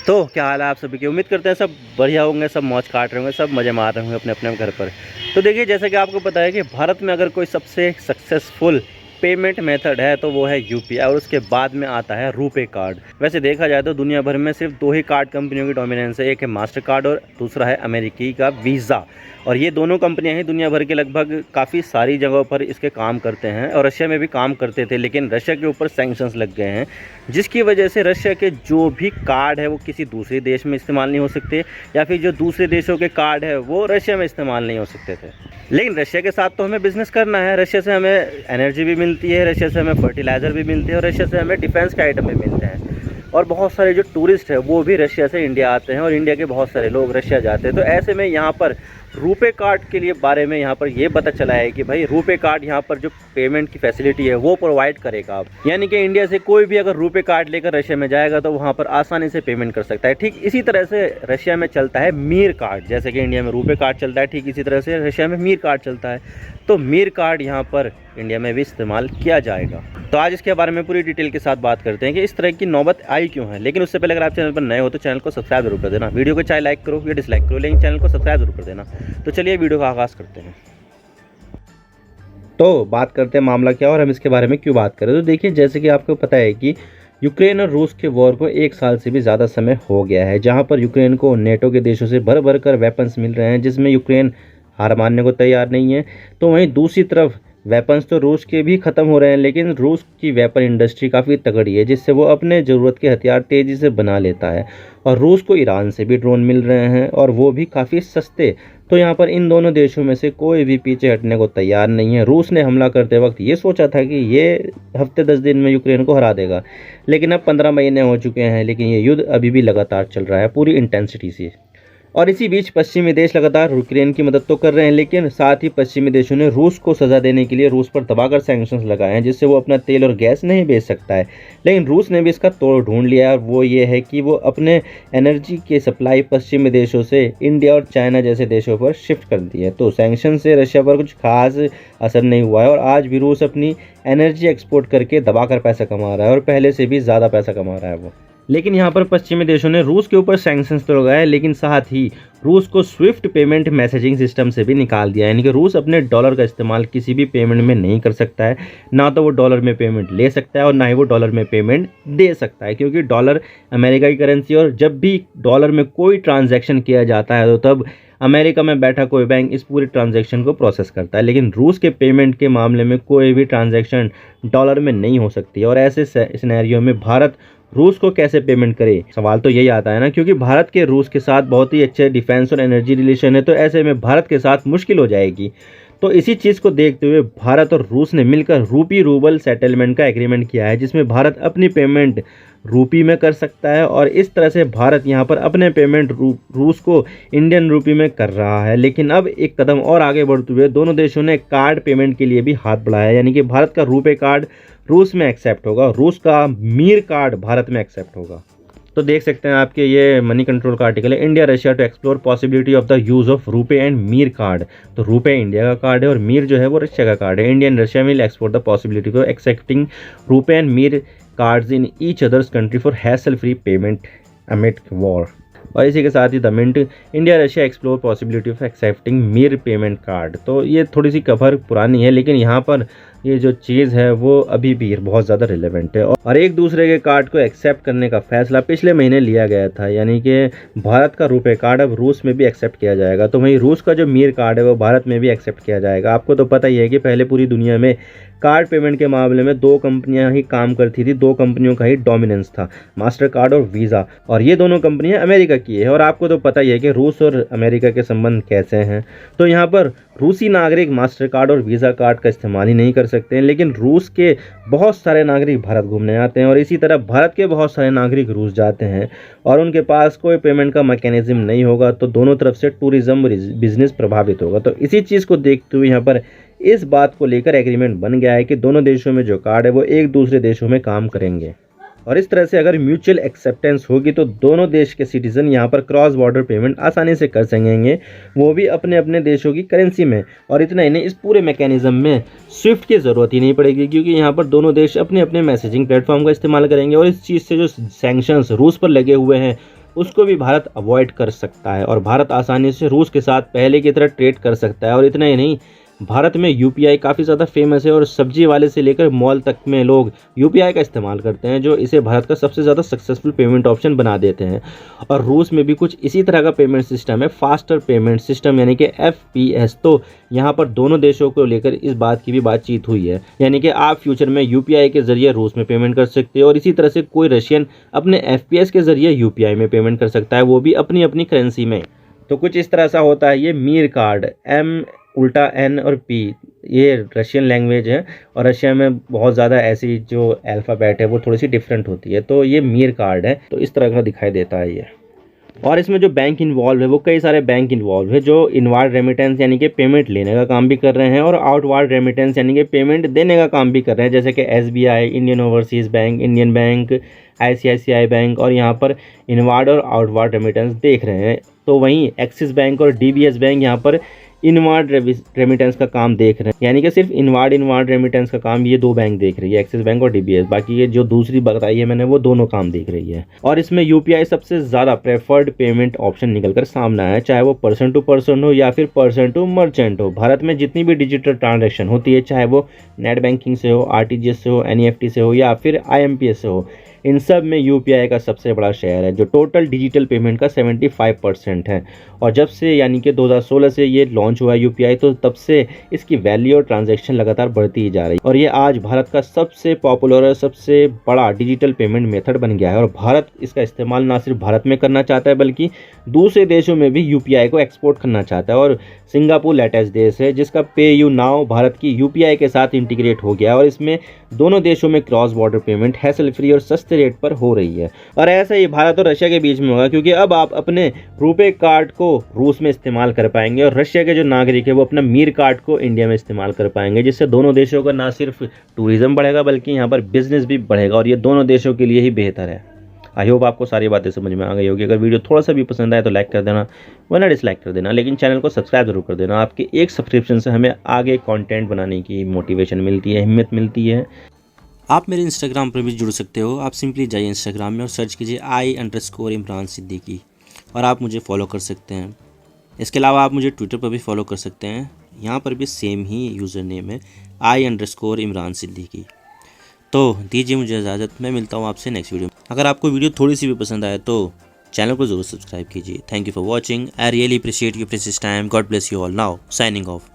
तो क्या हाल है आप सभी की। उम्मीद करते हैं सब बढ़िया होंगे, सब मौज काट रहे होंगे, सब मज़े मार रहे होंगे अपने अपने घर पर। तो देखिए, जैसे कि आपको पता है कि भारत में अगर कोई सबसे सक्सेसफुल पेमेंट मेथड है तो वो है यूपीआई, और उसके बाद में आता है रुपे कार्ड। वैसे देखा जाए तो दुनिया भर में सिर्फ दो ही कार्ड कंपनियों की डोमिनेंस है, एक है मास्टर कार्ड और दूसरा है अमेरिकी का वीज़ा। और ये दोनों कंपनियां ही दुनिया भर के लगभग काफ़ी सारी जगहों पर इसके काम करते हैं, और रशिया में भी काम करते थे, लेकिन रशिया के ऊपर सैंक्शंस लग गए हैं, जिसकी वजह से रशिया के जो भी कार्ड है वो किसी दूसरे देश में इस्तेमाल नहीं हो सकते, या फिर जो दूसरे देशों के कार्ड है वो रशिया में इस्तेमाल नहीं हो सकते थे। लेकिन रशिया के साथ तो हमें बिजनेस करना है। रशिया से हमें एनर्जी भी मिलती है, रशिया से हमें फर्टिलाइज़र भी मिलते हैं, और रशिया से हमें डिफेंस के आइटम भी मिलते हैं। और बहुत सारे जो टूरिस्ट है वो भी रशिया से इंडिया आते हैं, और इंडिया के बहुत सारे लोग रशिया जाते हैं। तो ऐसे में यहाँ पर रुपे कार्ड के लिए बारे में यहाँ पर ये पता चला है कि भाई रुपे कार्ड यहाँ पर जो पेमेंट की फैसिलिटी है वो प्रोवाइड करेगा आप, यानी कि इंडिया से कोई भी अगर रुपे कार्ड लेकर रशिया में जाएगा तो वहाँ पर आसानी से पेमेंट कर सकता है। ठीक इसी तरह से रशिया में चलता है मीर कार्ड। जैसे कि इंडिया में रुपे कार्ड चलता है, ठीक इसी तरह से रशिया में मीर कार्ड चलता है। तो मीर कार्ड यहाँ पर इंडिया में भी इस्तेमाल किया जाएगा। तो आज इसके बारे में पूरी डिटेल के साथ बात करते हैं कि इस तरह की नौबत आई क्यों है। लेकिन उससे पहले अगर आप चैनल पर नए हो तो चैनल को सब्सक्राइब जरूर कर देना। वीडियो को चाहे लाइक करो या डिसलाइक करो, लेकिन चैनल को सब्सक्राइब जरूर कर देना। तो चलिए वीडियो का आगाज़ करते हैं। तो बात करते हैं मामला क्या और हम इसके बारे में क्यों बात करें। तो देखिए, जैसे कि आपको पता है कि यूक्रेन और रूस के वॉर को 1 साल से भी ज़्यादा समय हो गया है, जहाँ पर यूक्रेन को नेटो के देशों से भर भर कर वेपन्स मिल रहे हैं, जिसमें यूक्रेन हार मानने को तैयार नहीं है। तो वहीं दूसरी तरफ वेपन्स तो रूस के भी ख़त्म हो रहे हैं, लेकिन रूस की वेपन इंडस्ट्री काफ़ी तगड़ी है, जिससे वो अपने ज़रूरत के हथियार तेज़ी से बना लेता है। और रूस को ईरान से भी ड्रोन मिल रहे हैं, और वो भी काफ़ी सस्ते। तो यहाँ पर इन दोनों देशों में से कोई भी पीछे हटने को तैयार नहीं है। रूस ने हमला करते वक्त ये सोचा था कि ये हफ्ते 10 दिन में यूक्रेन को हरा देगा, लेकिन अब 15 महीने हो चुके हैं, लेकिन ये युद्ध अभी भी लगातार चल रहा है पूरी इंटेंसिटी से। और इसी बीच पश्चिमी देश लगातार यूक्रेन की मदद तो कर रहे हैं, लेकिन साथ ही पश्चिमी देशों ने रूस को सज़ा देने के लिए रूस पर दबाकर सैंक्शंस लगाए हैं, जिससे वो अपना तेल और गैस नहीं बेच सकता है। लेकिन रूस ने भी इसका तोड़ ढूंढ लिया है, और वो ये है कि वो अपने एनर्जी के सप्लाई पश्चिमी देशों से इंडिया और चाइना जैसे देशों पर शिफ्ट कर दी है। तो सैंक्शन से रशिया पर कुछ खास असर नहीं हुआ है, और आज भी रूस अपनी एनर्जी एक्सपोर्ट करके दबाकर पैसा कमा रहा है, और पहले से भी ज़्यादा पैसा कमा रहा है वो। लेकिन यहाँ पर पश्चिमी देशों ने रूस के ऊपर सैंक्शंस तो लगाए, लेकिन साथ ही रूस को स्विफ्ट पेमेंट मैसेजिंग सिस्टम से भी निकाल दिया है। यानी कि रूस अपने डॉलर का इस्तेमाल किसी भी पेमेंट में नहीं कर सकता है। ना तो वो डॉलर में पेमेंट ले सकता है, और ना ही वो डॉलर में पेमेंट दे सकता है, क्योंकि डॉलर अमेरिका की करेंसी, और जब भी डॉलर में कोई ट्रांजैक्शन किया जाता है तो तब अमेरिका में बैठा कोई बैंक इस पूरे ट्रांजैक्शन को प्रोसेस करता है। लेकिन रूस के पेमेंट के मामले में कोई भी ट्रांजैक्शन डॉलर में नहीं हो सकती है। और ऐसे सिनेरियो में भारत रूस को कैसे पेमेंट करे, सवाल तो यही आता है ना, क्योंकि भारत के रूस के साथ बहुत ही अच्छे डिफेंस और एनर्जी रिलेशन है। तो ऐसे में भारत के साथ मुश्किल हो जाएगी। तो इसी चीज़ को देखते हुए भारत और रूस ने मिलकर रूपी रूबल सेटलमेंट का एग्रीमेंट किया है, जिसमें भारत अपनी पेमेंट रूपी में कर सकता है, और इस तरह से भारत यहाँ पर अपने पेमेंट रूस को इंडियन रूपी में कर रहा है। लेकिन अब एक कदम और आगे बढ़ते हुए दोनों देशों ने कार्ड पेमेंट के लिए भी हाथ बढ़ाया, यानी कि भारत का रुपे कार्ड रूस में एक्सेप्ट होगा, रूस का मीर कार्ड भारत में एक्सेप्ट होगा। तो देख सकते हैं आपके ये मनी कंट्रोल का आर्टिकल है, India Russia to explore possibility of the use of RuPay and Mir card. तो रुपे इंडिया का कार्ड है और मीर जो है वो रशिया का कार्ड है। India and Russia will explore the possibility of accepting RuPay and Mir cards in each others country for hassle free payment amid war. और इसी के साथ ही the Mint India Russia explore possibility of accepting Mir payment card. तो ये थोड़ी सी खबर पुरानी है, लेकिन यहाँ पर ये जो चीज़ है वो अभी भी बहुत ज़्यादा रिलेवेंट है। और एक दूसरे के कार्ड को एक्सेप्ट करने का फैसला पिछले महीने लिया गया था, यानी कि भारत का रुपे कार्ड अब रूस में भी एक्सेप्ट किया जाएगा। तो वहीं रूस का जो मीर कार्ड है वो भारत में भी एक्सेप्ट किया जाएगा। आपको तो पता ही है कि पहले पूरी दुनिया में कार्ड पेमेंट के मामले में 2 कंपनियां ही काम करती थी, 2 कंपनियों का ही डोमिनेंस था, मास्टर कार्ड और वीज़ा। और ये दोनों कंपनियां अमेरिका की है, और आपको तो पता ही है कि रूस और अमेरिका के संबंध कैसे हैं। तो यहाँ पर रूसी नागरिक मास्टर कार्ड और वीज़ा कार्ड का इस्तेमाल ही नहीं कर सकते हैं, लेकिन रूस के बहुत सारे नागरिक भारत घूमने आते हैं, और इसी तरह भारत के बहुत सारे नागरिक रूस जाते हैं, और उनके पास कोई पेमेंट का मैकेनिज्म नहीं होगा। तो दोनों तरफ से टूरिज्म बिजनेस प्रभावित होगा। तो इसी चीज़ को देखते हुए यहाँ पर इस बात को लेकर एग्रीमेंट बन गया है कि दोनों देशों में जो कार्ड है वो एक दूसरे देशों में काम करेंगे। और इस तरह से अगर म्यूचुअल एक्सेप्टेंस होगी तो दोनों देश के सिटीजन यहाँ पर क्रॉस बॉर्डर पेमेंट आसानी से कर सकेंगे, वो भी अपने अपने देशों की करेंसी में। और इतना ही नहीं, इस पूरे मैकेनिज्म में स्विफ्ट की ज़रूरत ही नहीं पड़ेगी, क्योंकि यहाँ पर दोनों देश अपने अपने मैसेजिंग प्लेटफॉर्म का इस्तेमाल करेंगे। और इस चीज़ से जो सैंक्शंस रूस पर लगे हुए हैं उसको भी भारत अवॉइड कर सकता है और भारत आसानी से रूस के साथ पहले की तरह ट्रेड कर सकता है। और इतना ही नहीं, भारत में यूपीआई काफ़ी ज़्यादा फेमस है और सब्जी वाले से लेकर मॉल तक में लोग यूपीआई का इस्तेमाल करते हैं, जो इसे भारत का सबसे ज़्यादा सक्सेसफुल पेमेंट ऑप्शन बना देते हैं। और रूस में भी कुछ इसी तरह का पेमेंट सिस्टम है, फास्टर पेमेंट सिस्टम यानी कि FPS। तो यहाँ पर दोनों देशों को लेकर इस बात की भी बातचीत हुई है, यानी कि आप फ्यूचर में यूपीआई के जरिए रूस में पेमेंट कर सकते हो और इसी तरह से कोई रशियन अपने FPS के जरिए यूपीआई में पेमेंट कर सकता है, वो भी अपनी अपनी करेंसी में। तो कुछ इस तरह सा होता है ये मीर कार्ड, M, और P, ये रशियन लैंग्वेज है और रशिया में बहुत ज़्यादा ऐसी जो अल्फ़ाबेट है वो थोड़ी सी डिफरेंट होती है। तो ये मीर कार्ड है, तो इस तरह का दिखाई देता है ये। और इसमें जो बैंक इन्वॉल्व है वो कई सारे बैंक इन्वॉल्व है, जो इनवार्ड रेमिटेंस यानी कि पेमेंट लेने का काम भी कर रहे हैं और आउटवार्ड रेमिटेंस यानी कि पेमेंट देने का काम भी कर रहे हैं, जैसे कि SBI, Indian overseas bank, Indian bank, ICICI bank, और यहाँ पर इनवार्ड और आउटवार्ड रेमिटेंस देख रहे हैं। तो वहीं एक्सिस बैंक और DBS बैंक यहाँ पर इनवार्ड रेमिटेंस का काम देख रहे हैं, यानी कि सिर्फ इनवार्ड रेमिटेंस का काम ये दो बैंक देख रही है, एक्सिस बैंक और DBS। बाकी ये जो दूसरी बताई है मैंने वो दोनों काम देख रही है। और इसमें यूपीआई सबसे ज़्यादा प्रेफर्ड पेमेंट ऑप्शन निकल कर सामने आया है, चाहे वो पर्सन टू पर्सन हो या फिर पर्सन टू मर्चेंट हो। भारत में जितनी भी डिजिटल ट्रांजेक्शन होती है, चाहे वो नेट बैंकिंग से हो, RTGS से हो, NEFT से हो या फिर IMPS से हो, इन सब में यूपीआई का सबसे बड़ा शेयर है, जो टोटल डिजिटल पेमेंट का 75% है। और जब से यानी कि 2016 से ये लॉन्च हुआ है यूपीआई, तो तब से इसकी वैल्यू और ट्रांजैक्शन लगातार बढ़ती ही जा रही है और ये आज भारत का सबसे पॉपुलर और सबसे बड़ा डिजिटल पेमेंट मेथड बन गया है। और भारत इसका इस्तेमाल ना सिर्फ भारत में करना चाहता है बल्कि दूसरे देशों में भी यूपीआई को एक्सपोर्ट करना चाहता है। और सिंगापुर लेटेस्ट देश है जिसका PayU भारत की यूपीआई के साथ इंटीग्रेट हो गया और इसमें दोनों देशों में cross border payment hassle free और सस्ते रेट पर हो रही है। और ऐसा ही भारत और रशिया के बीच में होगा, क्योंकि अब आप अपने रुपे कार्ड को रूस में इस्तेमाल कर पाएंगे और रशिया के जो नागरिक है वो अपना मीर कार्ड को इंडिया में इस्तेमाल कर पाएंगे, जिससे दोनों देशों का ना सिर्फ टूरिज्म बढ़ेगा बल्कि यहाँ पर बिजनेस भी बढ़ेगा और ये दोनों देशों के लिए ही बेहतर है। आई होप आपको सारी बातें समझ में आ गई होगी। अगर वीडियो थोड़ा सा भी पसंद आए तो लाइक कर देना, वरना डिसलाइक कर देना, लेकिन चैनल को सब्सक्राइब जरूर कर देना। आपके एक सब्सक्रिप्शन से हमें आगे कंटेंट बनाने की मोटिवेशन मिलती है, हिम्मत मिलती है। आप मेरे इंस्टाग्राम पर भी जुड़ सकते हो। आप सिंपली जाइए इंस्टाग्राम में और सर्च कीजिए I_Imran सिद्दीकी और आप मुझे फॉलो कर सकते हैं। इसके अलावा आप मुझे ट्विटर पर भी फॉलो कर सकते हैं, यहाँ पर भी सेम ही यूज़र नेम है I_Imran सिद्दीकी। तो दीजिए मुझे इजाज़त, मैं मिलता हूँ आपसे नेक्स्ट वीडियो में। अगर आपको वीडियो थोड़ी सी भी पसंद आए तो चैनल को ज़रूर सब्सक्राइब कीजिए। Thank you for watching. I really appreciate your precious time. God bless you all. Now signing off.